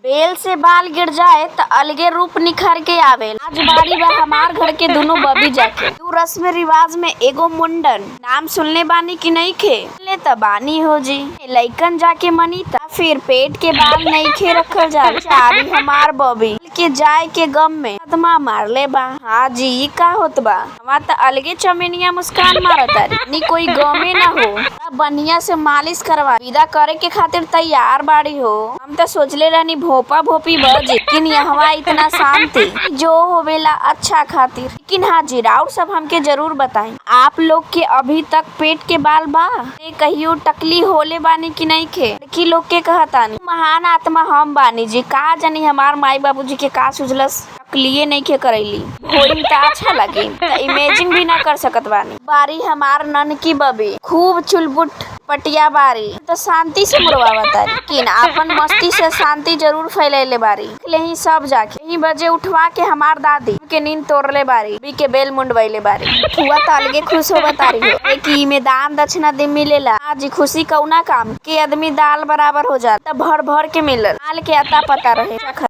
बेल से बाल गिर जाए त अलगे रूप निखर के आवे। आज बारी बा हमार घर के दुनो बबी जाके। तू रस्म रिवाज में एगो मुंडन नाम सुनले बानी की नहीं खे? ले त बानी हो जी। लइकन जाके मनी त फिर पेट के बाल नहीं खे रखल जा। चारी हमार बबी के जाए के गम में कदमा मार ले बा। हाँ जी ई का होत बा? हमार त अलगे चमेनिया मुस्कान मारता नी कोई गमे ना हो। बढ़िया से मालिश करवा विदा करे के खातिर तैयार बाड़ी हो। हम तो सोचले रहनी भोपा भोपी बजे लेकिन यहाँ इतना शांति जो होवेला अच्छा खातिर। लेकिन हाँ जी राउर सब हमके जरूर बताएं आप लोग के अभी तक पेट के बाल बा कहियो टकली होले बानी की नहीं खे? लड़की लोग के कहतानी महान आत्मा हम बानी जी। का जानी हमार माई बाबूजी के का सुझलस टकलिए नहीं खे करैली होई त अच्छा लगी त इमेजिन भी ना कर सकत बानी। बारी हमार नन की बबी खूब चुलबुट पटिया बारी तो शांति से मुड़वावता लेकिन अपन मस्ती से शांति जरूर फैलैले बारी। ही सब जाके यही बजे उठवा के हमार दादी के नींद तोड़ले बारी बी के बेल मुंडवैले बारी। हुआ त अलगे खुश हो बतारी हो कि में दान दक्षिणा दे मिलेला। आज खुशी कौना काम के आदमी दाल बराबर हो जाता भर भर के मिलल। दाल के अता पता रहे।